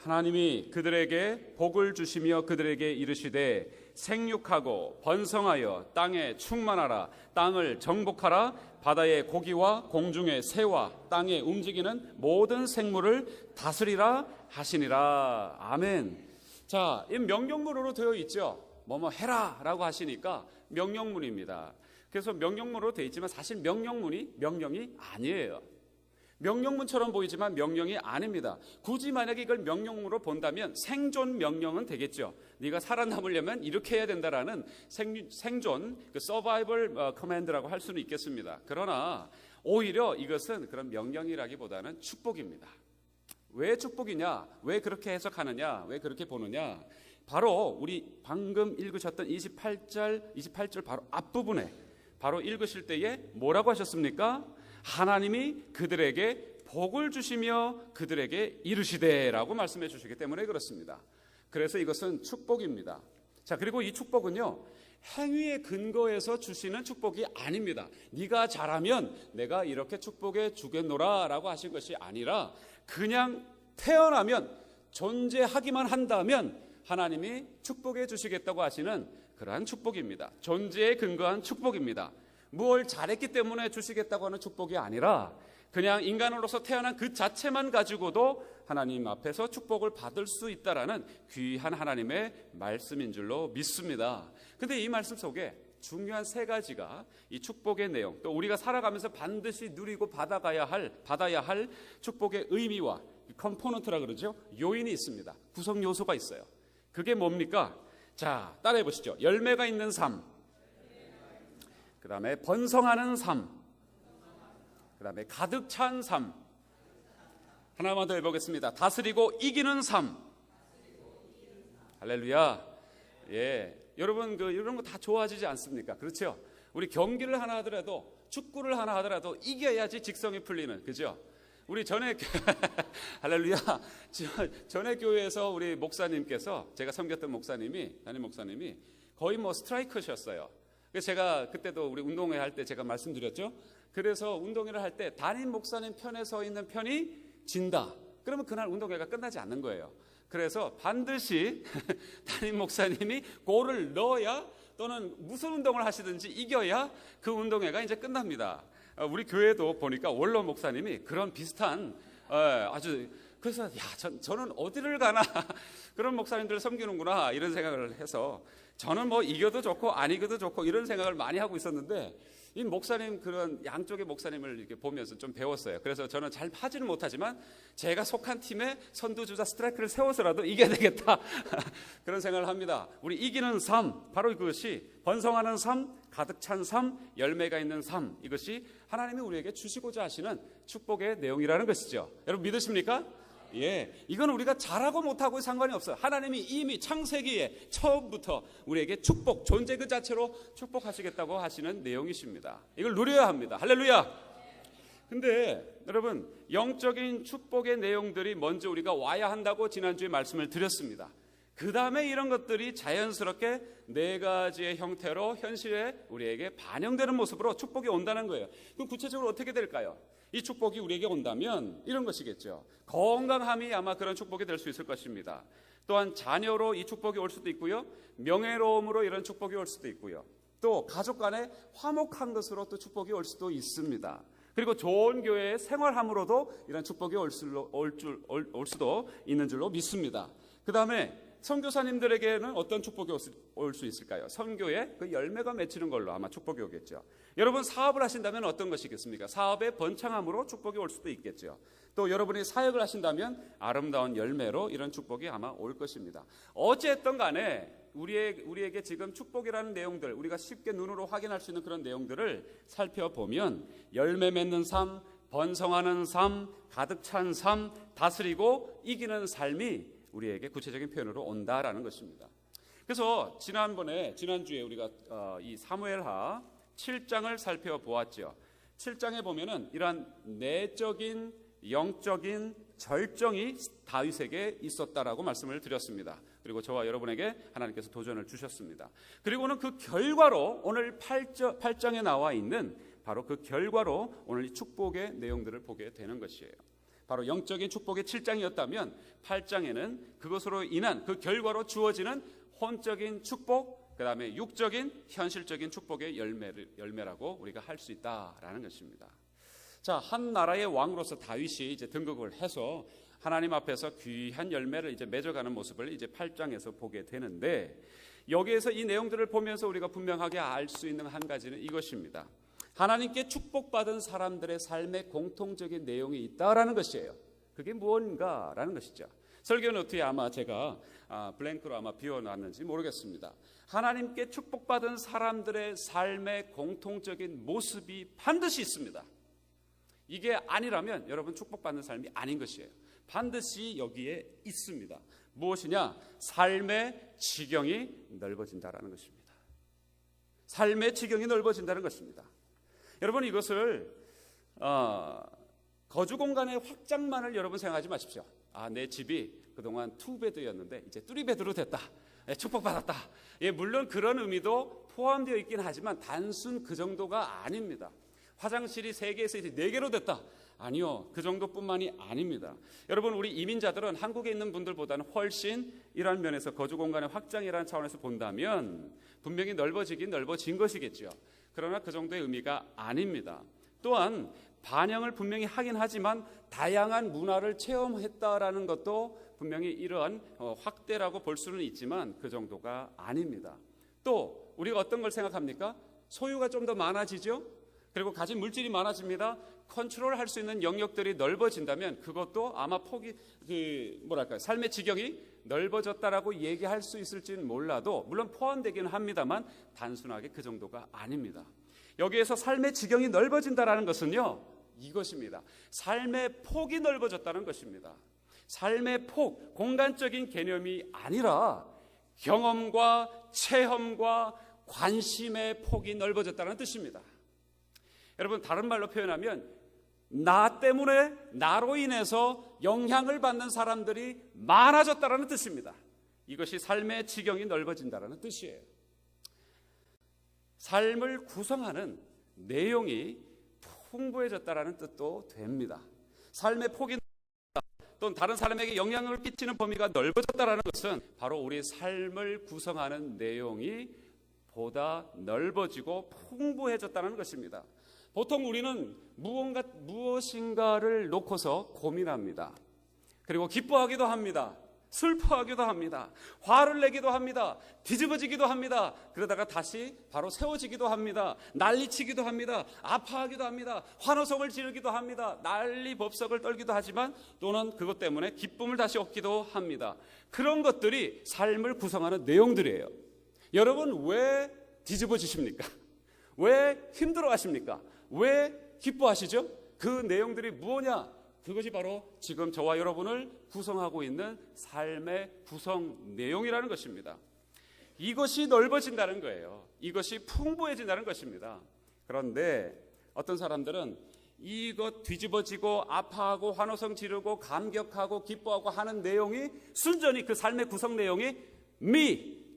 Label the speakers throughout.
Speaker 1: 하나님이 그들에게 복을 주시며 그들에게 이르시되 생육하고 번성하여 땅에 충만하라. 땅을 정복하라. 바다의 고기와 공중의 새와 땅에 움직이는 모든 생물을 다스리라 하시니라. 아멘. 자, 이 명령문으로 되어 있죠. 뭐뭐 해라 라고 하시니까 명령문입니다. 그래서 명령문으로 되어 있지만 사실 명령문이 명령이 아니에요. 명령문처럼 보이지만 명령이 아닙니다. 굳이 만약에 이걸 명령문으로 본다면 생존 명령은 되겠죠. 네가 살아남으려면 이렇게 해야 된다라는 생존, 그 서바이벌 커맨드라고 할 수는 있겠습니다. 그러나 오히려 이것은 그런 명령이라기보다는 축복입니다. 왜 축복이냐? 왜 그렇게 해석하느냐? 왜 그렇게 보느냐? 바로 우리 방금 읽으셨던 28절 바로 앞부분에 바로 읽으실 때에 뭐라고 하셨습니까? 하나님이 그들에게 복을 주시며 그들에게 이르시되라고 말씀해 주시기 때문에 그렇습니다. 그래서 이것은 축복입니다. 자, 그리고 이 축복은요, 행위의 근거에서 주시는 축복이 아닙니다. 네가 잘하면 내가 이렇게 축복해 주겠노라 라고 하신 것이 아니라 그냥 태어나면 존재하기만 한다면 하나님이 축복해 주시겠다고 하시는 그러한 축복입니다. 존재에 근거한 축복입니다. 뭘 잘했기 때문에 주시겠다고 하는 축복이 아니라 그냥 인간으로서 태어난 그 자체만 가지고도 하나님 앞에서 축복을 받을 수 있다라는 귀한 하나님의 말씀인 줄로 믿습니다. 근데 이 말씀 속에 중요한 세 가지가 이 축복의 내용, 또 우리가 살아가면서 반드시 누리고 받아야 할 축복의 의미와 컴포넌트라 그러죠. 요인이 있습니다. 구성 요소가 있어요. 그게 뭡니까? 자, 따라해 보시죠. 열매가 있는 삶, 그 다음에 번성하는 삶, 그 다음에 가득 찬 삶. 하나만 더 해보겠습니다. 다스리고 이기는 삶. 할렐루야. 예, 여러분 이런 거 다 좋아지지 않습니까? 그렇죠? 우리 경기를 하나 하더라도, 축구를 하나 하더라도 이겨야지 직성이 풀리는, 그죠? 우리 전에 할렐루야. 전에 교회에서 우리 목사님께서, 제가 섬겼던 담임 목사님이 거의 뭐 스트라이커셨어요. 그래서 제가 그때도 우리 운동회 할 때 제가 말씀드렸죠. 그래서 운동회를 할 때 담임 목사님 편에 서 있는 편이 진다. 그러면 그날 운동회가 끝나지 않는 거예요. 그래서 반드시 담임 목사님이 골을 넣어야, 또는 무슨 운동을 하시든지 이겨야 그 운동회가 이제 끝납니다. 우리 교회도 보니까 원로 목사님이 그런 비슷한 아주, 그래서 저는 어디를 가나 그런 목사님들을 섬기는구나 이런 생각을 해서 저는 뭐 이겨도 좋고 안 이겨도 좋고 이런 생각을 많이 하고 있었는데, 이 목사님, 그런 양쪽의 목사님을 이렇게 보면서 좀 배웠어요. 그래서 저는 잘 하지는 못하지만 제가 속한 팀에 선두주자 스트라이크를 세워서라도 이겨야 되겠다 그런 생각을 합니다. 우리 이기는 삶, 바로 이것이 번성하는 삶, 가득 찬 삶, 열매가 있는 삶, 이것이 하나님이 우리에게 주시고자 하시는 축복의 내용이라는 것이죠. 여러분 믿으십니까? 예, 이건 우리가 잘하고 못하고 상관이 없어요. 하나님이 이미 창세기에 처음부터 우리에게 축복, 존재 그 자체로 축복하시겠다고 하시는 내용이십니다. 이걸 누려야 합니다. 할렐루야. 근데 여러분, 영적인 축복의 내용들이 먼저 우리가 와야 한다고 지난주에 말씀을 드렸습니다. 그 다음에 이런 것들이 자연스럽게 네 가지의 형태로 현실에 우리에게 반영되는 모습으로 축복이 온다는 거예요. 그럼 구체적으로 어떻게 될까요? 이 축복이 우리에게 온다면 이런 것이겠죠. 건강함이 아마 그런 축복이 될 수 있을 것입니다. 또한 자녀로 이 축복이 올 수도 있고요, 명예로움으로 이런 축복이 올 수도 있고요, 또 가족 간에 화목한 것으로 또 축복이 올 수도 있습니다. 그리고 좋은 교회의 생활함으로도 이런 축복이 올 수도 있는 줄로 믿습니다. 그 다음에 선교사님들에게는 어떤 축복이 올 수 있을까요? 선교에 그 열매가 맺히는 걸로 아마 축복이 오겠죠. 여러분 사업을 하신다면 어떤 것이겠습니까? 사업의 번창함으로 축복이 올 수도 있겠죠. 또 여러분이 사역을 하신다면 아름다운 열매로 이런 축복이 아마 올 것입니다. 어쨌든 간에 우리에게 지금 축복이라는 내용들, 우리가 쉽게 눈으로 확인할 수 있는 그런 내용들을 살펴보면 열매 맺는 삶, 번성하는 삶, 가득 찬 삶, 다스리고 이기는 삶이 우리에게 구체적인 표현으로 온다라는 것입니다. 그래서 지난주에 우리가 이 사무엘하 7장을 살펴보았죠. 7장에 보면은 이러한 내적인 영적인 절정이 다윗에게 있었다라고 말씀을 드렸습니다. 그리고 저와 여러분에게 하나님께서 도전을 주셨습니다. 그리고는 그 결과로 오늘 8장에 나와 있는 바로 그 결과로 오늘 이 축복의 내용들을 보게 되는 것이에요. 바로 영적인 축복의 7장이었다면 8장에는 그것으로 인한 그 결과로 주어지는 혼적인 축복, 그 다음에 육적인 현실적인 축복의 열매라고 우리가 할 수 있다라는 것입니다. 자, 한 나라의 왕으로서 다윗이 이제 등극을 해서 하나님 앞에서 귀한 열매를 이제 맺어가는 모습을 이제 8장에서 보게 되는데, 여기에서 이 내용들을 보면서 우리가 분명하게 알 수 있는 한 가지는 이것입니다. 하나님께 축복받은 사람들의 삶에 공통적인 내용이 있다라는 것이에요. 그게 무언가라는 것이죠. 설교 노트에 아마 제가 블랭크로 아마 비워놨는지 모르겠습니다. 하나님께 축복받은 사람들의 삶의 공통적인 모습이 반드시 있습니다. 이게 아니라면 여러분 축복받는 삶이 아닌 것이에요. 반드시 여기에 있습니다. 무엇이냐? 삶의 지경이 넓어진다라는 것입니다. 삶의 지경이 넓어진다는 것입니다. 여러분, 이것을 거주 공간의 확장만을 여러분 생각하지 마십시오. 내 집이 그동안 2베드였는데 이제 3베드로 됐다. 축복받았다. 물론 그런 의미도 포함되어 있긴 하지만 단순 그 정도가 아닙니다. 화장실이 3개에서 이제 4개로 됐다. 아니요, 그 정도뿐만이 아닙니다. 여러분, 우리 이민자들은 한국에 있는 분들보다는 훨씬 이러한 면에서 거주 공간의 확장이라는 차원에서 본다면 분명히 넓어진 것이겠죠. 그러나 그 정도의 의미가 아닙니다. 또한 반영을 분명히 하긴 하지만 다양한 문화를 체험했다라는 것도 분명히 이러한 확대라고 볼 수는 있지만 그 정도가 아닙니다. 또 우리가 어떤 걸 생각합니까? 소유가 좀 더 많아지죠. 그리고 가진 물질이 많아집니다. 컨트롤할 수 있는 영역들이 넓어진다면 그것도 아마 삶의 지경이 넓어졌다라고 얘기할 수 있을지는 몰라도, 물론 포함되기는 합니다만 단순하게 그 정도가 아닙니다. 여기에서 삶의 지경이 넓어진다라는 것은요, 이것입니다. 삶의 폭이 넓어졌다는 것입니다. 삶의 폭, 공간적인 개념이 아니라 경험과 체험과 관심의 폭이 넓어졌다는 뜻입니다. 여러분, 다른 말로 표현하면 나로 인해서 영향을 받는 사람들이 많아졌다는 뜻입니다. 이것이 삶의 지경이 넓어진다는 뜻이에요. 삶을 구성하는 내용이 풍부해졌다는 뜻도 됩니다. 삶의 폭이 넓어졌다, 또는 다른 사람에게 영향을 끼치는 범위가 넓어졌다는 것은 바로 우리 삶을 구성하는 내용이 보다 넓어지고 풍부해졌다는 것입니다. 보통 우리는 무엇인가를 놓고서 고민합니다. 그리고 기뻐하기도 합니다. 슬퍼하기도 합니다. 화를 내기도 합니다. 뒤집어지기도 합니다. 그러다가 다시 바로 세워지기도 합니다. 난리치기도 합니다. 아파하기도 합니다. 환호성을 지르기도 합니다. 난리 법석을 떨기도 하지만 또는 그것 때문에 기쁨을 다시 얻기도 합니다. 그런 것들이 삶을 구성하는 내용들이에요. 여러분, 왜 뒤집어지십니까? 왜 힘들어하십니까? 왜 기뻐하시죠? 그 내용들이 무엇냐? 그것이 바로 지금 저와 여러분을 구성하고 있는 삶의 구성 내용이라는 것입니다. 이것이 넓어진다는 거예요. 이것이 풍부해진다는 것입니다. 그런데 어떤 사람들은 이것 뒤집어지고 아파하고 환호성 지르고 감격하고 기뻐하고 하는 내용이 순전히 그 삶의 구성 내용이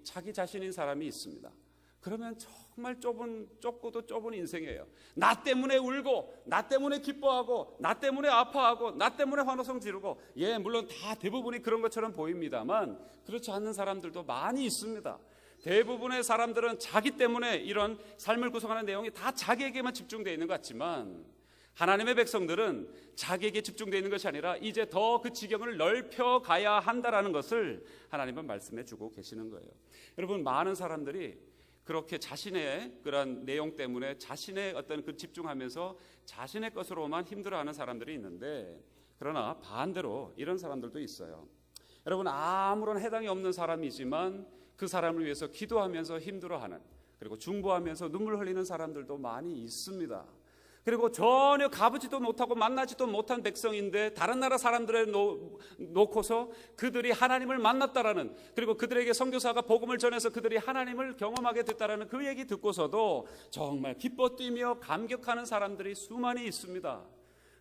Speaker 1: 자기 자신인 사람이 있습니다. 그러면 정말 좁고도 좁은 인생이에요. 나 때문에 울고, 나 때문에 기뻐하고, 나 때문에 아파하고, 나 때문에 환호성 지르고, 물론 다 대부분이 그런 것처럼 보입니다만 그렇지 않는 사람들도 많이 있습니다. 대부분의 사람들은 자기 때문에 이런 삶을 구성하는 내용이 다 자기에게만 집중되어 있는 것 같지만 하나님의 백성들은 자기에게 집중되어 있는 것이 아니라 이제 더 그 지경을 넓혀가야 한다라는 것을 하나님은 말씀해 주고 계시는 거예요. 여러분, 많은 사람들이 그렇게 자신의 그런 내용 때문에 자신의 어떤 그 집중하면서 자신의 것으로만 힘들어하는 사람들이 있는데, 그러나 반대로 이런 사람들도 있어요. 여러분, 아무런 해당이 없는 사람이지만 그 사람을 위해서 기도하면서 힘들어하는, 그리고 중보하면서 눈물 흘리는 사람들도 많이 있습니다. 그리고 전혀 가보지도 못하고 만나지도 못한 백성인데 다른 나라 사람들을 놓고서 그들이 하나님을 만났다라는, 그리고 그들에게 선교사가 복음을 전해서 그들이 하나님을 경험하게 됐다라는 그 얘기 듣고서도 정말 기뻐 뛰며 감격하는 사람들이 수많이 있습니다.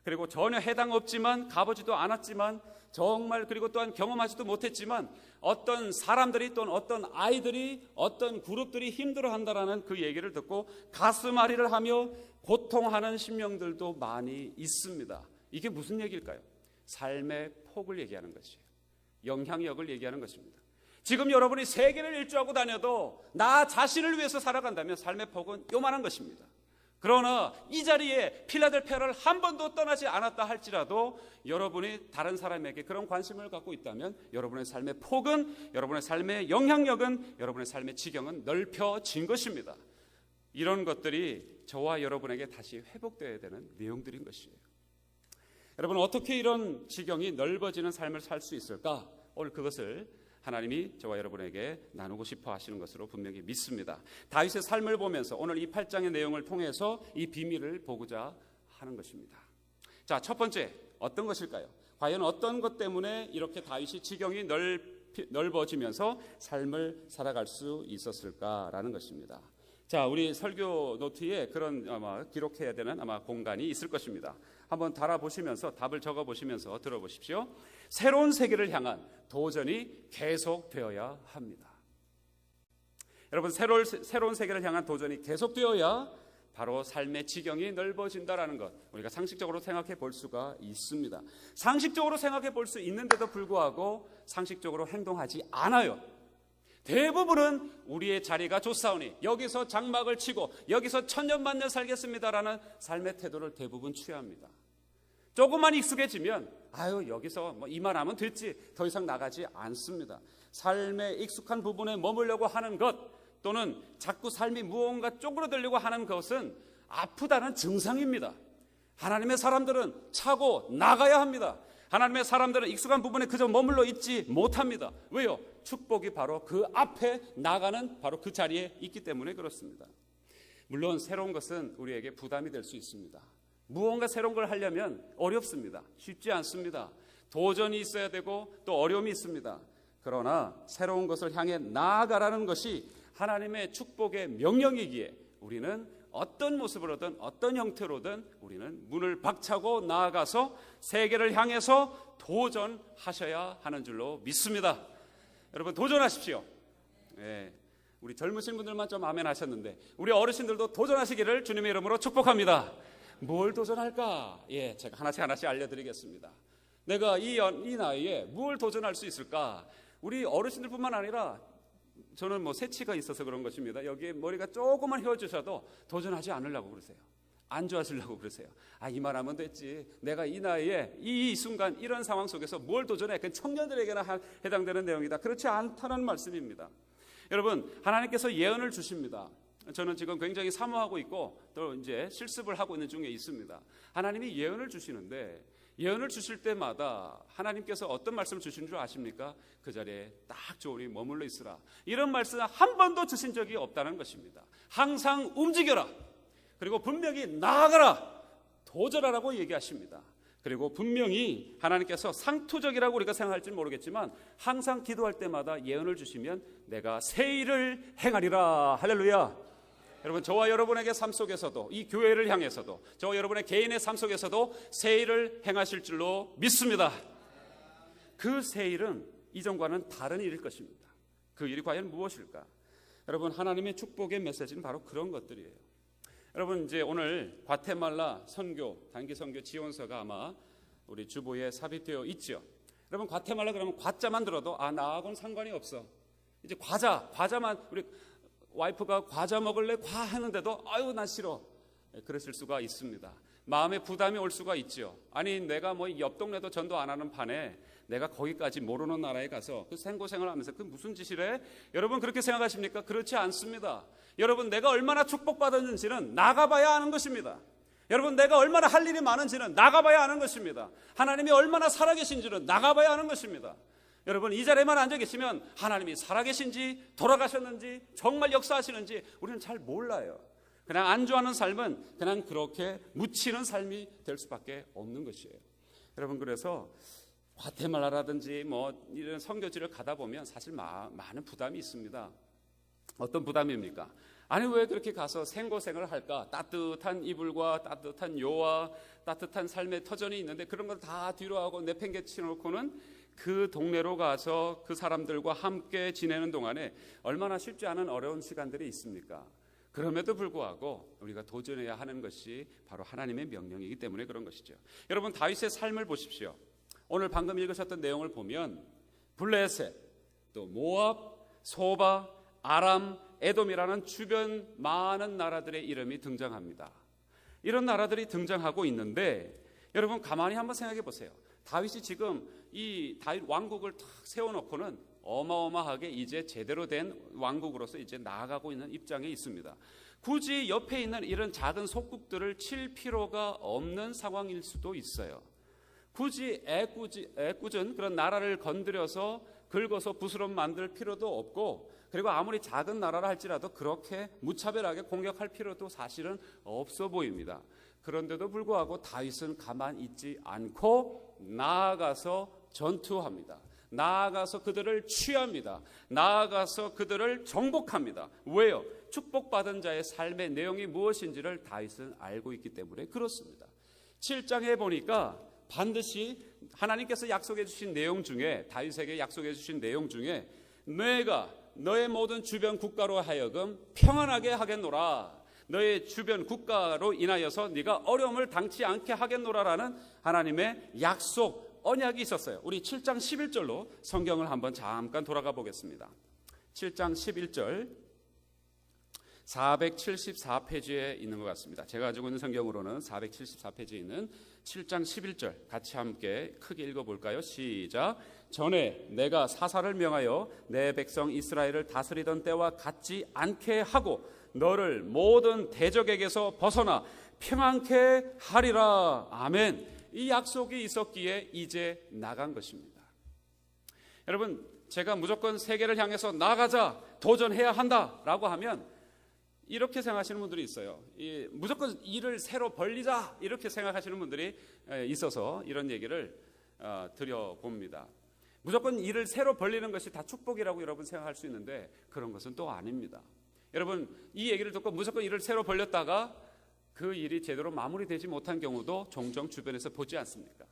Speaker 1: 그리고 전혀 해당 없지만 가보지도 않았지만 정말, 그리고 또한 경험하지도 못했지만 어떤 사람들이 또는 어떤 아이들이, 어떤 그룹들이 힘들어한다라는 그 얘기를 듣고 가슴앓이를 하며 고통하는 심령들도 많이 있습니다. 이게 무슨 얘기일까요? 삶의 폭을 얘기하는 것이에요. 영향력을 얘기하는 것입니다. 지금 여러분이 세계를 일주하고 다녀도 나 자신을 위해서 살아간다면 삶의 폭은 요만한 것입니다. 그러나 이 자리에 필라델피아를 한 번도 떠나지 않았다 할지라도 여러분이 다른 사람에게 그런 관심을 갖고 있다면 여러분의 삶의 폭은, 여러분의 삶의 영향력은, 여러분의 삶의 지경은 넓혀진 것입니다. 이런 것들이 저와 여러분에게 다시 회복되어야 되는 내용들인 것이에요. 여러분, 어떻게 이런 지경이 넓어지는 삶을 살 수 있을까? 오늘 그것을 하나님이 저와 여러분에게 나누고 싶어 하시는 것으로 분명히 믿습니다. 다윗의 삶을 보면서 오늘 이 8장의 내용을 통해서 이 비밀을 보고자 하는 것입니다. 자, 첫 번째, 어떤 것일까요? 과연 어떤 것 때문에 이렇게 다윗이 지경이 넓어지면서 삶을 살아갈 수 있었을까라는 것입니다. 자, 우리 설교 노트에 그런 아마 기록해야 되는 아마 공간이 있을 것입니다. 한번 달아보시면서 답을 적어보시면서 들어보십시오. 새로운 세계를 향한 도전이 계속되어야 합니다. 여러분, 새로운 세계를 향한 도전이 계속되어야 바로 삶의 지경이 넓어진다라는 것, 우리가 상식적으로 생각해 볼 수가 있습니다. 상식적으로 생각해 볼 수 있는데도 불구하고 상식적으로 행동하지 않아요. 대부분은 우리의 자리가 좋사오니 여기서 장막을 치고 여기서 천년만년 살겠습니다라는 삶의 태도를 대부분 취합니다. 조금만 익숙해지면 여기서 이만하면 됐지, 더 이상 나가지 않습니다. 삶의 익숙한 부분에 머물려고 하는 것, 또는 자꾸 삶이 무언가 쪼그러들려고 하는 것은 아프다는 증상입니다. 하나님의 사람들은 차고 나가야 합니다. 하나님의 사람들은 익숙한 부분에 그저 머물러 있지 못합니다. 왜요? 축복이 바로 그 앞에 나가는 바로 그 자리에 있기 때문에 그렇습니다. 물론 새로운 것은 우리에게 부담이 될 수 있습니다. 무언가 새로운 걸 하려면 어렵습니다. 쉽지 않습니다. 도전이 있어야 되고 또 어려움이 있습니다. 그러나 새로운 것을 향해 나아가라는 것이 하나님의 축복의 명령이기에 우리는 어떤 모습으로든 어떤 형태로든 우리는 문을 박차고 나아가서 세계를 향해서 도전하셔야 하는 줄로 믿습니다. 여러분, 도전하십시오. 우리 젊으신 분들만 좀 아멘 하셨는데 우리 어르신들도 도전하시기를 주님의 이름으로 축복합니다. 뭘 도전할까? 제가 하나씩 알려드리겠습니다. 내가 이 나이에 뭘 도전할 수 있을까? 우리 어르신들뿐만 아니라 저는 새치가 있어서 그런 것입니다. 여기에 머리가 조금만 휘어주셔도 도전하지 않으려고 그러세요. 안 좋아하시려고 그러세요. 이 말하면 됐지. 내가 이 나이에 이 순간 이런 상황 속에서 뭘 도전해? 그건 청년들에게나 해당되는 내용이다. 그렇지 않다는 말씀입니다. 여러분, 하나님께서 예언을 주십니다. 저는 지금 굉장히 사모하고 있고 또 이제 실습을 하고 있는 중에 있습니다. 하나님이 예언을 주시는데 예언을 주실 때마다 하나님께서 어떤 말씀을 주신 줄 아십니까? 그 자리에 딱 좋으니 머물러 있으라. 이런 말씀을 한 번도 주신 적이 없다는 것입니다. 항상 움직여라. 그리고 분명히 나아가라. 도전하라고 얘기하십니다. 그리고 분명히 하나님께서 상투적이라고 우리가 생각할지는 모르겠지만 항상 기도할 때마다 예언을 주시면 내가 새 일을 행하리라. 할렐루야. 여러분, 저와 여러분에게 삶 속에서도 이 교회를 향해서도 저와 여러분의 개인의 삶 속에서도 새 일을 행하실 줄로 믿습니다. 그 새 일은 이전과는 다른 일일 것입니다. 그 일이 과연 무엇일까? 여러분, 하나님의 축복의 메시지는 바로 그런 것들이에요. 여러분, 이제 오늘 과테말라 선교, 단기 선교 지원서가 아마 우리 주보에 삽입되어 있죠. 여러분, 과테말라 그러면 과자만 들어도 나하고는 상관이 없어. 이제 과자만 우리 와이프가 과자 먹을래? 했는데도 난 싫어. 그러실 수가 있습니다. 마음에 부담이 올 수가 있죠. 아니, 내가 옆 동네도 전도 안 하는 판에 내가 거기까지 모르는 나라에 가서 그 생고생을 하면서 그 무슨 짓이래? 여러분, 그렇게 생각하십니까? 그렇지 않습니다. 여러분, 내가 얼마나 축복받았는지는 나가봐야 아는 것입니다. 여러분, 내가 얼마나 할 일이 많은지는 나가봐야 아는 것입니다. 하나님이 얼마나 살아계신지는 나가봐야 아는 것입니다. 여러분, 이 자리에만 앉아 계시면 하나님이 살아계신지 돌아가셨는지 정말 역사하시는지 우리는 잘 몰라요. 그냥 안주하는 삶은 그냥 그렇게 묻히는 삶이 될 수밖에 없는 것이에요. 여러분, 그래서 과테말라라든지 이런 선교지를 가다 보면 사실 많은 부담이 있습니다. 어떤 부담입니까? 아니, 왜 그렇게 가서 생고생을 할까? 따뜻한 이불과 따뜻한 요와 따뜻한 삶의 터전이 있는데 그런 걸 다 뒤로 하고 내팽개쳐 놓고는 그 동네로 가서 그 사람들과 함께 지내는 동안에 얼마나 쉽지 않은 어려운 시간들이 있습니까? 그럼에도 불구하고 우리가 도전해야 하는 것이 바로 하나님의 명령이기 때문에 그런 것이죠. 여러분, 다윗의 삶을 보십시오. 오늘 방금 읽으셨던 내용을 보면 블레셋, 또 모압, 소바, 아람, 에돔이라는 주변 많은 나라들의 이름이 등장합니다. 이런 나라들이 등장하고 있는데 여러분 가만히 한번 생각해 보세요. 다윗이 지금 이 다윗 왕국을 탁 세워놓고는 어마어마하게 이제 제대로 된 왕국으로서 이제 나아가고 있는 입장에 있습니다. 굳이 옆에 있는 이런 작은 속국들을 칠 필요가 없는 상황일 수도 있어요. 굳이 애꿎은 그런 나라를 건드려서 긁어서 부스럼 만들 필요도 없고, 그리고 아무리 작은 나라라 할지라도 그렇게 무차별하게 공격할 필요도 사실은 없어 보입니다. 그런데도 불구하고 다윗은 가만히 있지 않고 나아가서 전투합니다. 나아가서 그들을 취합니다. 나아가서 그들을 정복합니다. 왜요? 축복받은 자의 삶의 내용이 무엇인지를 다윗은 알고 있기 때문에 그렇습니다. 7장에 보니까 반드시 하나님께서 약속해 주신 내용 중에, 다윗에게 약속해 주신 내용 중에 내가 너의 모든 주변 국가로 하여금 평안하게 하겠노라, 너의 주변 국가로 인하여서 네가 어려움을 당치 않게 하겠노라라는 하나님의 약속, 언약이 있었어요. 우리 7장 11절로 성경을 한번 잠깐 돌아가 보겠습니다. 7장 11절 474페이지에 있는 것 같습니다. 제가 가지고 있는 성경으로는 474페이지에 있는 7장 11절 같이 함께 크게 읽어볼까요? 시작. 전에 내가 사사를 명하여 내 백성 이스라엘을 다스리던 때와 같지 않게 하고 너를 모든 대적에게서 벗어나 평안케 하리라. 아멘. 이 약속이 있었기에 이제 나간 것입니다. 여러분, 제가 무조건 세계를 향해서 나가자, 도전해야 한다라고 하면 이렇게 생각하시는 분들이 있어요. 무조건 일을 새로 벌리자 이렇게 생각하시는 분들이 있어서 이런 얘기를 드려봅니다. 무조건 일을 새로 벌리는 것이 다 축복이라고 여러분 생각할 수 있는데 그런 것은 또 아닙니다. 여러분, 이 얘기를 듣고 무조건 일을 새로 벌렸다가 그 일이 제대로 마무리되지 못한 경우도 종종 주변에서 보지 않습니까?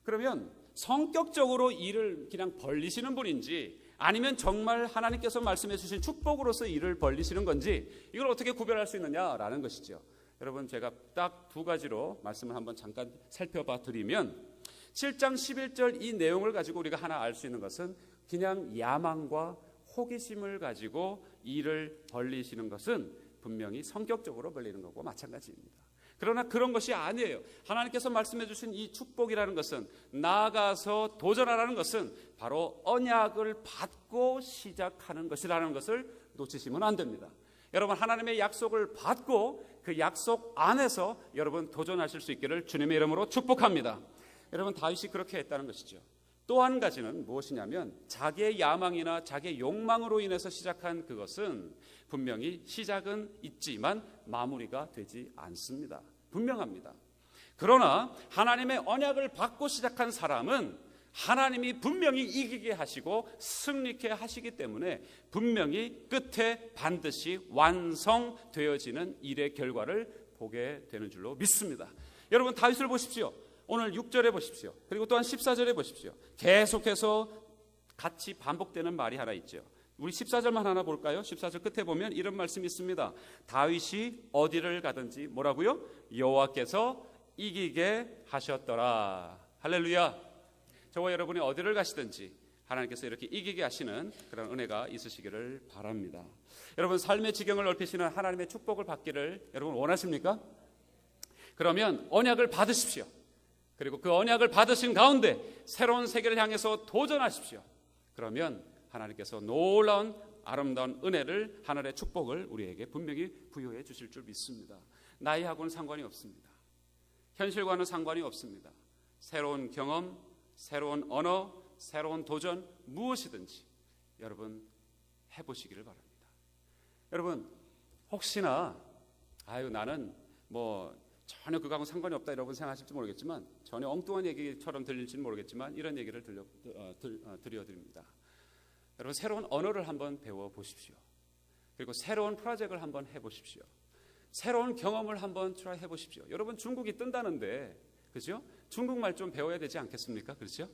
Speaker 1: 그러면 성격적으로 일을 그냥 벌리시는 분인지 아니면 정말 하나님께서 말씀해 주신 축복으로서 일을 벌리시는 건지 이걸 어떻게 구별할 수 있느냐라는 것이죠. 여러분, 제가 딱 두 가지로 말씀을 한번 잠깐 살펴봐 드리면 7장 11절 이 내용을 가지고 우리가 하나 알 수 있는 것은 그냥 야망과 호기심을 가지고 일을 벌리시는 것은 분명히 성격적으로 벌리는 거고 마찬가지입니다. 그러나 그런 것이 아니에요. 하나님께서 말씀해 주신 이 축복이라는 것은, 나아가서 도전하라는 것은 바로 언약을 받고 시작하는 것이라는 것을 놓치시면 안 됩니다. 여러분, 하나님의 약속을 받고 그 약속 안에서 여러분 도전하실 수 있기를 주님의 이름으로 축복합니다. 여러분, 다윗이 그렇게 했다는 것이죠. 또 한 가지는 무엇이냐면 자기의 야망이나 자기의 욕망으로 인해서 시작한 그것은 분명히 시작은 있지만 마무리가 되지 않습니다. 분명합니다. 그러나 하나님의 언약을 받고 시작한 사람은 하나님이 분명히 이기게 하시고 승리케 하시기 때문에 분명히 끝에 반드시 완성되어지는 일의 결과를 보게 되는 줄로 믿습니다. 여러분, 다윗을 보십시오. 오늘 6절에 보십시오. 그리고 또한 14절에 보십시오. 계속해서 같이 반복되는 말이 하나 있죠. 우리 14절만 하나 볼까요? 14절 끝에 보면 이런 말씀이 있습니다. 다윗이 어디를 가든지 뭐라고요? 여호와께서 이기게 하셨더라. 할렐루야. 저와 여러분이 어디를 가시든지 하나님께서 이렇게 이기게 하시는 그런 은혜가 있으시기를 바랍니다. 여러분, 삶의 지경을 넓히시는 하나님의 축복을 받기를 여러분 원하십니까? 그러면 언약을 받으십시오. 그리고 그 언약을 받으신 가운데 새로운 세계를 향해서 도전하십시오. 그러면 하나님께서 놀라운 아름다운 은혜를, 하늘의 축복을 우리에게 분명히 부여해 주실 줄 믿습니다. 나이하고는 상관이 없습니다. 현실과는 상관이 없습니다. 새로운 경험, 새로운 언어, 새로운 도전, 무엇이든지 여러분 해보시기를 바랍니다. 여러분, 혹시나 나는 전혀 그거하고는 상관이 없다 여러분 생각하실지 모르겠지만, 전혀 엉뚱한 얘기처럼 들릴지는 모르겠지만 이런 얘기를 드려드립니다. 여러분, 새로운 언어를 한번 배워보십시오. 그리고 새로운 프로젝트를 한번 해보십시오. 새로운 경험을 한번 트라이 해보십시오. 여러분, 중국이 뜬다는데, 그렇죠? 중국말 좀 배워야 되지 않겠습니까? 그렇죠?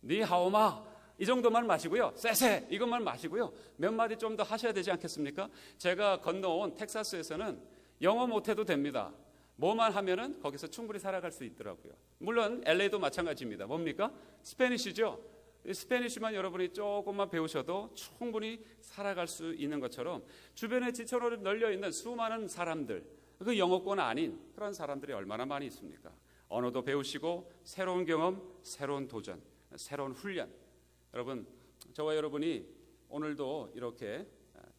Speaker 1: 니하오마 이 정도만 마시고요. 쎄쎄 이것만 마시고요. 몇 마디 좀 더 하셔야 되지 않겠습니까? 제가 건너온 텍사스에서는 영어 못해도 됩니다. 뭐만 하면은 거기서 충분히 살아갈 수 있더라고요. 물론 LA도 마찬가지입니다. 뭡니까? 스페니쉬죠. 스페니쉬만 여러분이 조금만 배우셔도 충분히 살아갈 수 있는 것처럼 주변에 지천으로 널려있는 수많은 사람들, 그 영어권 아닌 그런 사람들이 얼마나 많이 있습니까? 언어도 배우시고 새로운 경험, 새로운 도전, 새로운 훈련. 여러분, 저와 여러분이 오늘도 이렇게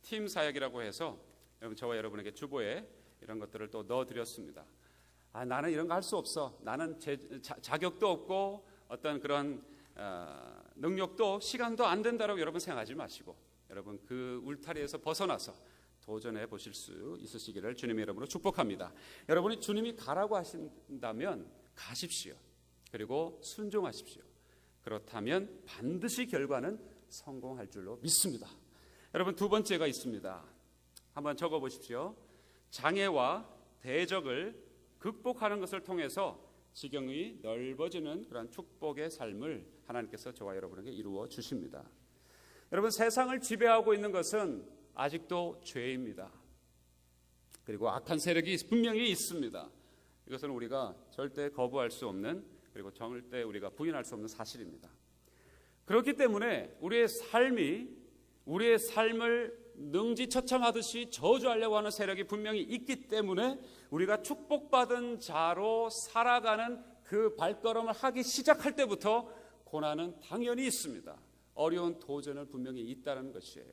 Speaker 1: 팀 사역이라고 해서 여러분 저와 여러분에게 주보에 이런 것들을 또 넣어드렸습니다. 나는 이런 거 할 수 없어. 나는 자격도 없고 어떤 그런 능력도 시간도 안 된다라고 여러분 생각하지 마시고 여러분 그 울타리에서 벗어나서 도전해 보실 수 있으시기를 주님의 이름으로 축복합니다. 여러분이 주님이 가라고 하신다면 가십시오. 그리고 순종하십시오. 그렇다면 반드시 결과는 성공할 줄로 믿습니다. 여러분 두 번째가 있습니다. 한번 적어 보십시오. 장애와 대적을 극복하는 것을 통해서 지경이 넓어지는 그런 축복의 삶을 하나님께서 저와 여러분에게 이루어 주십니다. 여러분 세상을 지배하고 있는 것은 아직도 죄입니다. 그리고 악한 세력이 분명히 있습니다. 이것은 우리가 절대 거부할 수 없는 그리고 절대 우리가 부인할 수 없는 사실입니다. 그렇기 때문에 우리의 삶을 능지처참하듯이 저주하려고 하는 세력이 분명히 있기 때문에 우리가 축복받은 자로 살아가는 그 발걸음을 하기 시작할 때부터 고난은 당연히 있습니다. 어려운 도전을 분명히 있다는 것이에요.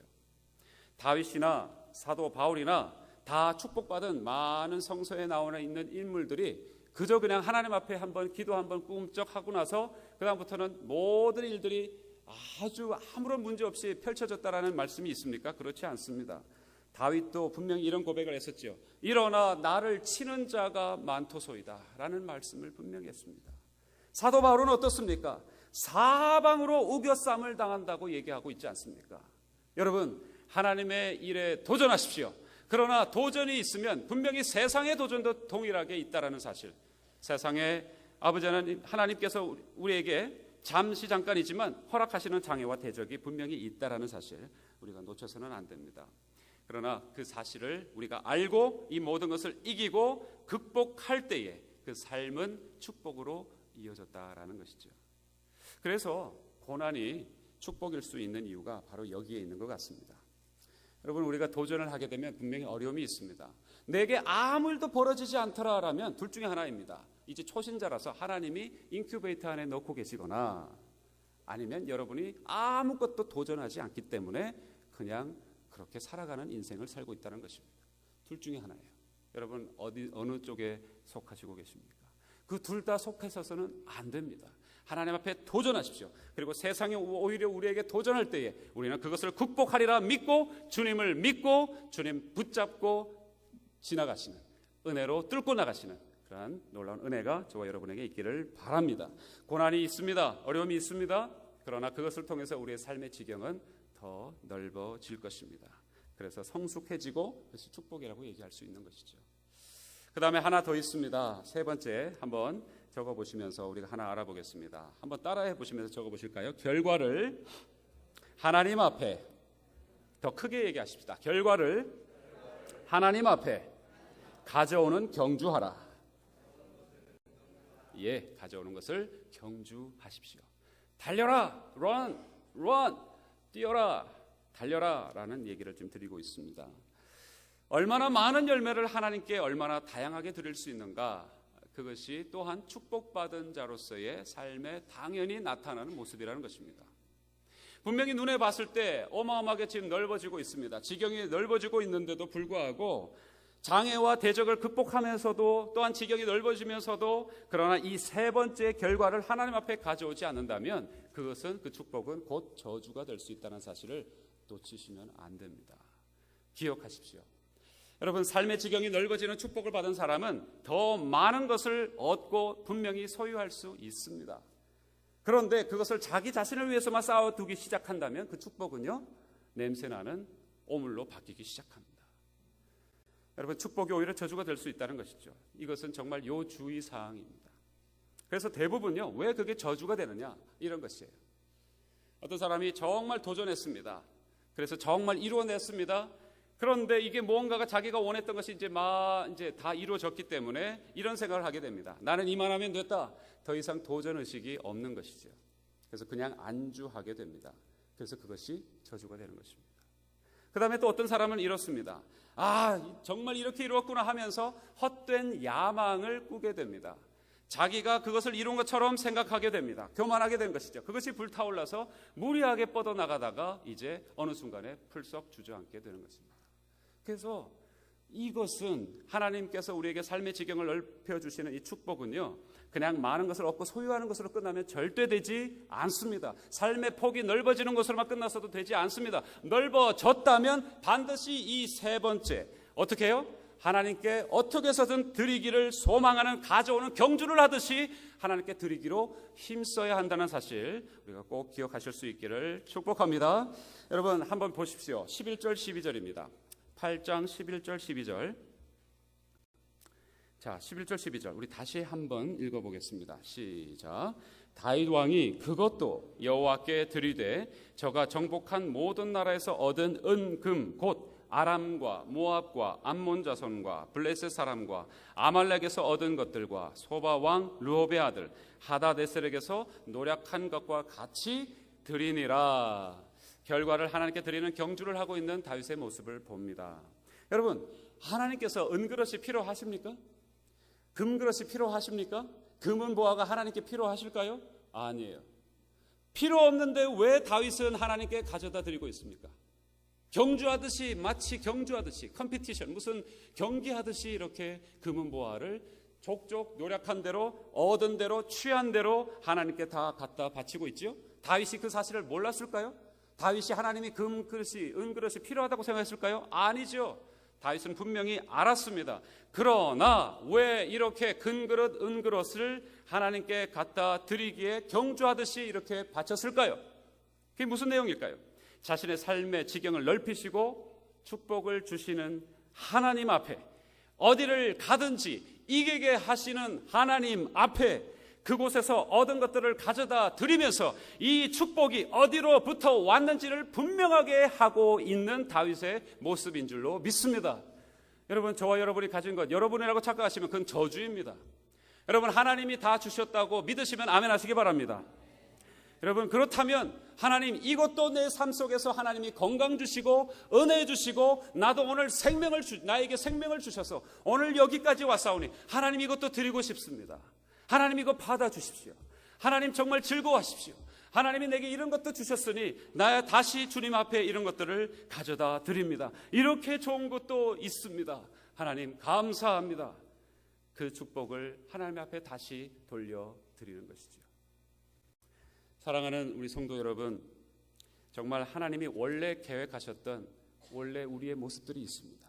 Speaker 1: 다윗이나 사도 바울이나 다 축복받은 많은 성서에 나와 있는 인물들이 그저 그냥 하나님 앞에 한번 기도 한번 꿈쩍하고 나서 그 다음부터는 모든 일들이 아주 아무런 문제 없이 펼쳐졌다라는 말씀이 있습니까? 그렇지 않습니다. 다윗도 분명히 이런 고백을 했었죠. 일어나 나를 치는 자가 많도소이다 라는 말씀을 분명히 했습니다. 사도 바울은 어떻습니까? 사방으로 우겨쌈을 당한다고 얘기하고 있지 않습니까? 여러분 하나님의 일에 도전하십시오. 그러나 도전이 있으면 분명히 세상의 도전도 동일하게 있다라는 사실, 세상에 아버지 하나님께서 우리에게 잠깐이지만 허락하시는 장애와 대적이 분명히 있다라는 사실 우리가 놓쳐서는 안 됩니다. 그러나 그 사실을 우리가 알고 이 모든 것을 이기고 극복할 때에 그 삶은 축복으로 이어졌다라는 것이죠. 그래서 고난이 축복일 수 있는 이유가 바로 여기에 있는 것 같습니다. 여러분 우리가 도전을 하게 되면 분명히 어려움이 있습니다. 내게 아무 일도 벌어지지 않더라라면 둘 중에 하나입니다. 이제 초신자라서 하나님이 인큐베이터 안에 넣고 계시거나 아니면 여러분이 아무것도 도전하지 않기 때문에 그냥 그렇게 살아가는 인생을 살고 있다는 것입니다. 둘 중에 하나예요. 여러분 어느 쪽에 속하시고 계십니까? 그 둘 다 속해서는 안 됩니다. 하나님 앞에 도전하십시오. 그리고 세상이 오히려 우리에게 도전할 때에 우리는 그것을 극복하리라 믿고 주님을 믿고 주님 붙잡고 지나가시는 은혜로 뚫고 나가시는 그러한 놀라운 은혜가 저와 여러분에게 있기를 바랍니다. 고난이 있습니다. 어려움이 있습니다. 그러나 그것을 통해서 우리의 삶의 지경은 더 넓어질 것입니다. 그래서 성숙해지고 그것이 축복이라고 얘기할 수 있는 것이죠. 그 다음에 하나 더 있습니다. 세 번째 한번 적어보시면서 우리가 하나 알아보겠습니다. 한번 따라해 보시면서 적어보실까요? 결과를 하나님 앞에, 더 크게 얘기하십시다. 결과를 하나님 앞에 가져오는 경주하라. 예, 가져오는 것을 경주하십시오. 달려라, run, 뛰어라, 달려라 라는 얘기를 좀 드리고 있습니다. 얼마나 많은 열매를 하나님께 얼마나 다양하게 드릴 수 있는가, 그것이 또한 축복받은 자로서의 삶에 당연히 나타나는 모습이라는 것입니다. 분명히 눈에 봤을 때 어마어마하게 지금 넓어지고 있습니다. 지경이 넓어지고 있는데도 불구하고 장애와 대적을 극복하면서도 또한 지경이 넓어지면서도 그러나 이 세 번째 결과를 하나님 앞에 가져오지 않는다면 그것은 그 축복은 곧 저주가 될 수 있다는 사실을 놓치시면 안 됩니다. 기억하십시오. 여러분 삶의 지경이 넓어지는 축복을 받은 사람은 더 많은 것을 얻고 분명히 소유할 수 있습니다. 그런데 그것을 자기 자신을 위해서만 쌓아두기 시작한다면 그 축복은요 냄새나는 오물로 바뀌기 시작합니다. 여러분 축복이 오히려 저주가 될 수 있다는 것이죠. 이것은 정말 요주의 사항입니다. 그래서 대부분요 왜 그게 저주가 되느냐 이런 것이에요. 어떤 사람이 정말 도전했습니다. 그래서 정말 이루어냈습니다. 그런데 이게 무언가가 자기가 원했던 것이 이제 다 이루어졌기 때문에 이런 생각을 하게 됩니다. 나는 이만하면 됐다. 더 이상 도전 의식이 없는 것이죠. 그래서 그냥 안주하게 됩니다. 그래서 그것이 저주가 되는 것입니다. 그 다음에 또 어떤 사람은 이렇습니다. 정말 이렇게 이루었구나 하면서 헛된 야망을 꾸게 됩니다. 자기가 그것을 이룬 것처럼 생각하게 됩니다. 교만하게 된 것이죠. 그것이 불타올라서 무리하게 뻗어나가다가 이제 어느 순간에 풀썩 주저앉게 되는 것입니다. 그래서 이것은 하나님께서 우리에게 삶의 지경을 넓혀주시는 이 축복은요, 그냥 많은 것을 얻고 소유하는 것으로 끝나면 절대 되지 않습니다. 삶의 폭이 넓어지는 것으로만 끝나서도 되지 않습니다. 넓어졌다면 반드시 이 세 번째, 어떻게 해요? 하나님께 어떻게 해서든 드리기를 소망하는, 가져오는 경주를 하듯이 하나님께 드리기로 힘써야 한다는 사실 우리가 꼭 기억하실 수 있기를 축복합니다. 여러분 한번 보십시오. 11절 12절입니다. 8장 11절 12절. 자, 11절 12절 우리 다시 한번 읽어보겠습니다. 시작. 다윗 왕이 그것도 여호와께 드리되 저가 정복한 모든 나라에서 얻은 은금 곧 아람과 모압과 암몬 자손과 블레셋 사람과 아말렉에서 얻은 것들과 소바 왕 르홉의 아들 하다데셀에게서 노력한 것과 같이 드리니라. 결과를 하나님께 드리는 경주를 하고 있는 다윗의 모습을 봅니다. 여러분, 하나님께서 은그릇이 필요하십니까? 금그릇이 필요하십니까? 금은 보화가 하나님께 필요하실까요? 아니에요. 필요 없는데 왜 다윗은 하나님께 가져다 드리고 있습니까? 경주하듯이, 마치 경주하듯이, 컴피티션, 무슨 경기하듯이 이렇게 금은 보화를 족족 노력한 대로, 얻은 대로, 취한 대로 하나님께 다 갖다 바치고 있죠. 다윗이 그 사실을 몰랐을까요? 다윗이 하나님이 금그릇이, 은그릇이 필요하다고 생각했을까요? 아니죠. 다윗은 분명히 알았습니다. 그러나 왜 이렇게 금그릇, 은그릇을 하나님께 갖다 드리기에 경주하듯이 이렇게 바쳤을까요? 그게 무슨 내용일까요? 자신의 삶의 지경을 넓히시고 축복을 주시는 하나님 앞에, 어디를 가든지 이기게 하시는 하나님 앞에 그곳에서 얻은 것들을 가져다 드리면서 이 축복이 어디로부터 왔는지를 분명하게 하고 있는 다윗의 모습인 줄로 믿습니다. 여러분, 저와 여러분이 가진 것 여러분이라고 착각하시면 그건 저주입니다. 여러분, 하나님이 다 주셨다고 믿으시면 아멘 하시기 바랍니다. 여러분, 그렇다면 하나님, 이것도 내 삶 속에서 하나님이 건강 주시고 은혜 주시고 나도 오늘 나에게 생명을 주셔서 오늘 여기까지 왔사오니 하나님 이것도 드리고 싶습니다. 하나님 이거 받아주십시오. 하나님 정말 즐거워하십시오. 하나님이 내게 이런 것도 주셨으니 나 다시 주님 앞에 이런 것들을 가져다 드립니다. 이렇게 좋은 것도 있습니다. 하나님 감사합니다. 그 축복을 하나님 앞에 다시 돌려드리는 것이죠. 사랑하는 우리 성도 여러분, 정말 하나님이 원래 계획하셨던 원래 우리의 모습들이 있습니다.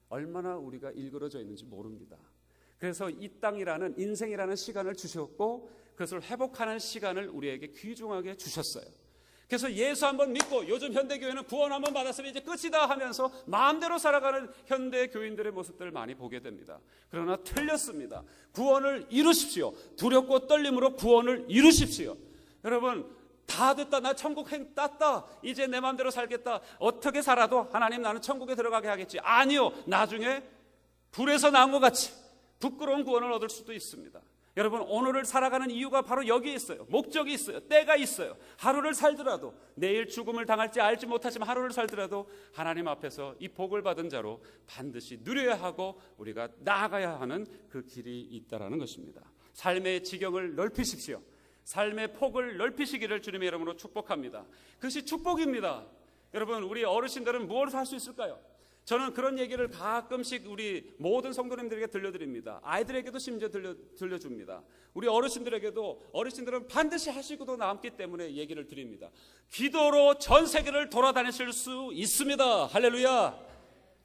Speaker 1: 얼마나 우리가 일그러져 있는지 모릅니다. 그래서 이 땅이라는, 인생이라는 시간을 주셨고 그것을 회복하는 시간을 우리에게 귀중하게 주셨어요. 그래서 예수 한번 믿고 요즘 현대교회는 구원 한번 받았으면 이제 끝이다 하면서 마음대로 살아가는 현대교인들의 모습들을 많이 보게 됩니다. 그러나 틀렸습니다. 구원을 이루십시오. 두렵고 떨림으로 구원을 이루십시오. 여러분, 다 됐다, 나 천국 땄다, 이제 내 마음대로 살겠다, 어떻게 살아도 하나님 나는 천국에 들어가게 하겠지. 아니요, 나중에 불에서 나온 것 같이 부끄러운 구원을 얻을 수도 있습니다. 여러분, 오늘을 살아가는 이유가 바로 여기에 있어요. 목적이 있어요. 때가 있어요. 하루를 살더라도, 내일 죽음을 당할지 알지 못하지만 하루를 살더라도 하나님 앞에서 이 복을 받은 자로 반드시 누려야 하고 우리가 나아가야 하는 그 길이 있다라는 것입니다. 삶의 지경을 넓히십시오. 삶의 폭을 넓히시기를 주님의 이름으로 축복합니다. 그것이 축복입니다. 여러분, 우리 어르신들은 무엇을 할 수 있을까요? 저는 그런 얘기를 가끔씩 우리 모든 성도님들에게 들려드립니다. 아이들에게도 심지어 들려줍니다. 우리 어르신들은 반드시 하시고도 남기 때문에 얘기를 드립니다. 기도로 전 세계를 돌아다니실 수 있습니다. 할렐루야.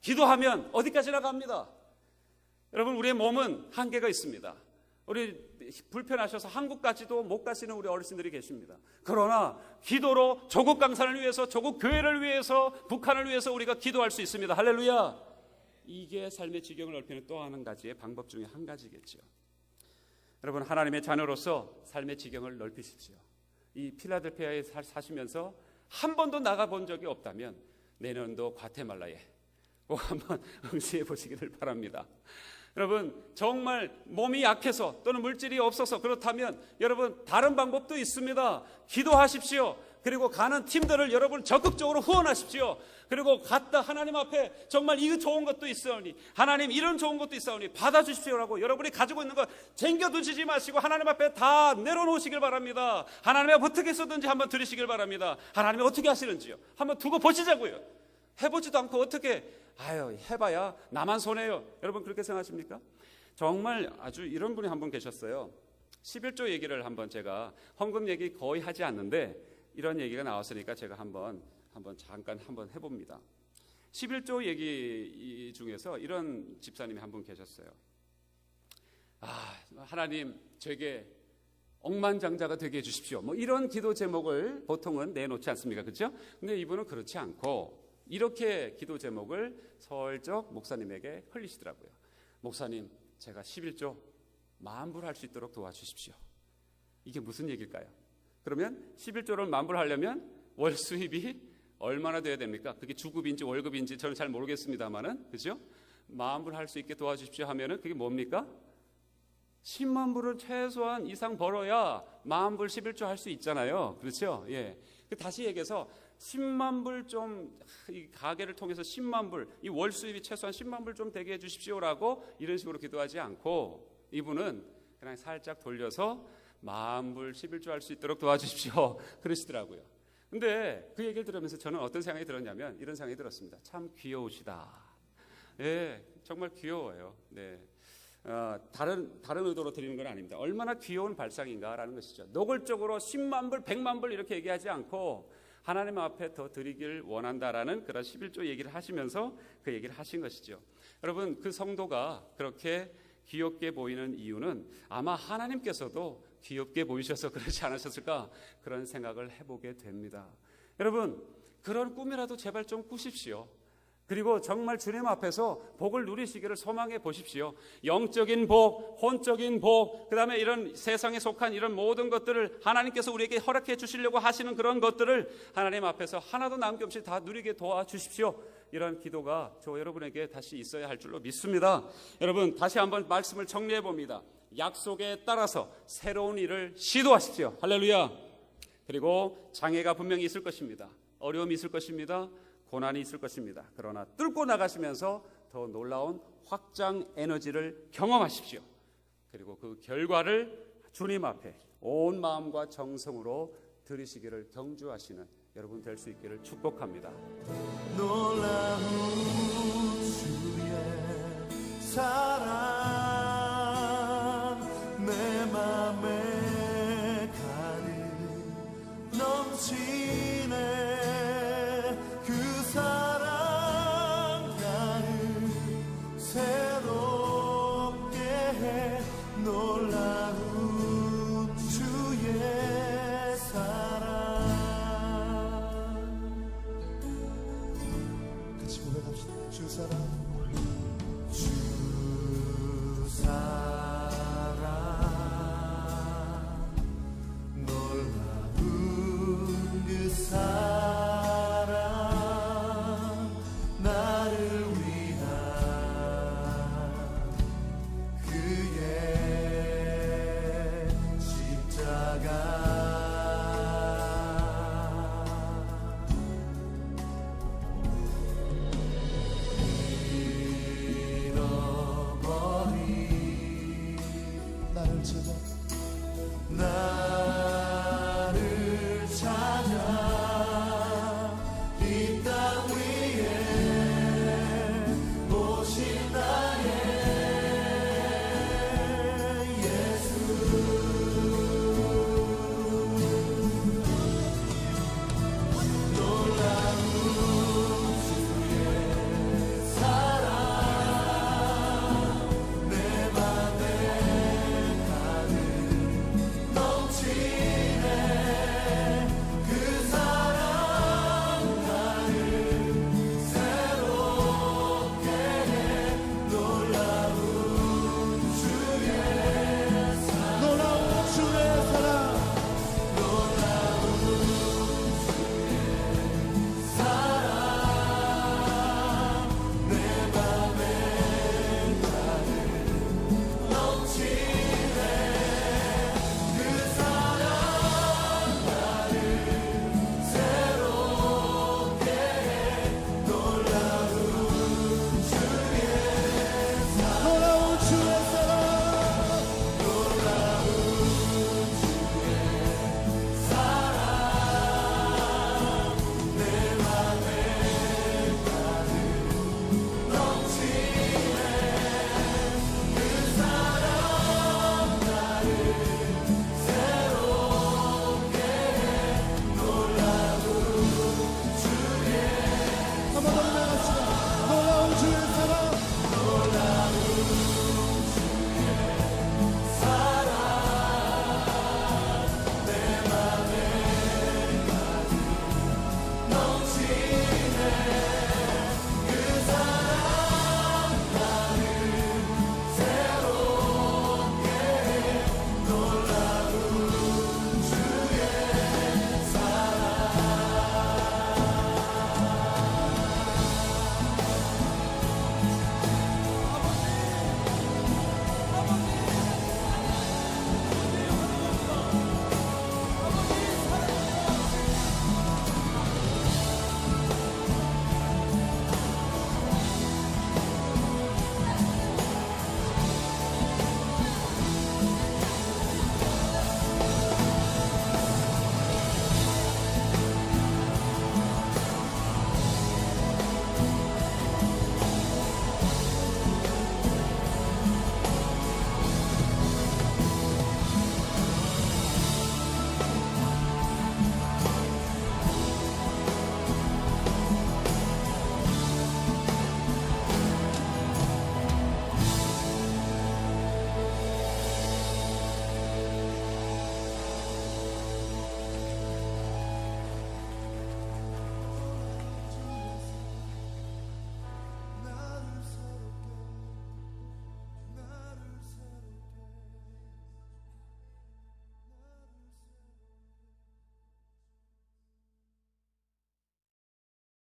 Speaker 1: 기도하면 어디까지나 갑니다. 여러분, 우리의 몸은 한계가 있습니다. 우리 불편하셔서 한국까지도 못 가시는 우리 어르신들이 계십니다. 그러나 기도로 조국 강산을 위해서, 조국 교회를 위해서, 북한을 위해서 우리가 기도할 수 있습니다. 할렐루야. 이게 삶의 지경을 넓히는 또 한 가지의 방법 중에 한 가지겠죠. 여러분, 하나님의 자녀로서 삶의 지경을 넓히십시오. 이 필라델피아에 사시면서 한 번도 나가본 적이 없다면 내년도 과테말라에, 꼭 한번 응시해 보시기를 바랍니다. 여러분, 정말 몸이 약해서 또는 물질이 없어서 그렇다면 여러분 다른 방법도 있습니다. 기도하십시오. 그리고 가는 팀들을 여러분 적극적으로 후원하십시오. 그리고 갔다 하나님 앞에 정말 이 좋은 것도 있사오니, 하나님 이런 좋은 것도 있사오니 받아주십시오라고 여러분이 가지고 있는 것 쟁겨두시지 마시고 하나님 앞에 다 내려놓으시길 바랍니다. 하나님이 어떻게 해서든지 한번 들으시길 바랍니다. 하나님이 어떻게 하시는지요 한번 두고 보시자고요. 해보지도 않고 어떻게 해봐야 나만 손해요. 여러분 그렇게 생각하십니까? 정말 아주 이런 분이 한 분 계셨어요. 11조 얘기를 한번 제가 헌금 얘기 거의 하지 않는데 이런 얘기가 나왔으니까 제가 잠깐 해봅니다. 11조 얘기 중에서 이런 집사님이 한 분 계셨어요. 하나님 제게 억만장자가 되게 해주십시오. 뭐 이런 기도 제목을 보통은 내놓지 않습니까? 그렇죠? 근데 이분은 그렇지 않고 이렇게 기도 제목을 슬쩍 목사님에게 흘리시더라고요. 목사님, 제가 11조 만불할 수 있도록 도와주십시오. 이게 무슨 얘기일까요? 그러면 11조를 만불하려면 월 수입이 얼마나 돼야 됩니까? 그게 주급인지 월급인지 저는 잘 모르겠습니다만은, 그죠? 만불할 수 있게 도와주십시오 하면은 그게 뭡니까? 10만 불은 최소한 이상 벌어야 만불 11조 할 수 있잖아요. 그렇죠? 예. 다시 얘기해서 10만 불 좀, 이 가게를 통해서 10만 불, 이 월 수입이 최소한 10만 불 좀 되게 해 주십시오라고 이런 식으로 기도하지 않고 이분은 그냥 살짝 돌려서 만불 11조 할 수 있도록 도와주십시오 그러시더라고요. 근데 그 얘기를 들으면서 저는 어떤 생각이 들었냐면 이런 생각이 들었습니다. 참 귀여우시다. 네, 정말 귀여워요. 네. 다른 의도로 드리는 건 아닙니다. 얼마나 귀여운 발상인가라는 것이죠. 노골적으로 10만 불, 100만 불 이렇게 얘기하지 않고 하나님 앞에 더 드리길 원한다라는 그런 11조 얘기를 하시면서 그 얘기를 하신 것이죠. 여러분, 그 성도가 그렇게 귀엽게 보이는 이유는 아마 하나님께서도 귀엽게 보이셔서 그러지 않으셨을까, 그런 생각을 해보게 됩니다. 여러분, 그런 꿈이라도 제발 좀 꾸십시오. 그리고 정말 주님 앞에서 복을 누리시기를 소망해 보십시오. 영적인 복, 혼적인 복, 그 다음에 이런 세상에 속한 이런 모든 것들을 하나님께서 우리에게 허락해 주시려고 하시는 그런 것들을 하나님 앞에서 하나도 남김없이 다 누리게 도와주십시오. 이런 기도가 저 여러분에게 다시 있어야 할 줄로 믿습니다. 여러분, 다시 한번 말씀을 정리해 봅니다. 약속에 따라서 새로운 일을 시도하십시오. 할렐루야. 그리고 장애가 분명히 있을 것입니다. 어려움이 있을 것입니다. 고난이 있을 것입니다. 그러나 뚫고 나가시면서 더 놀라운 확장 에너지를 경험하십시오. 그리고 그 결과를 주님 앞에 온 마음과 정성으로 드리시기를 경주하시는 여러분 될 수 있기를 축복합니다.
Speaker 2: 놀라운 주의 사랑 내 맘에 가득 넘치네. 그 사랑 나를 새롭게 해. 놀라운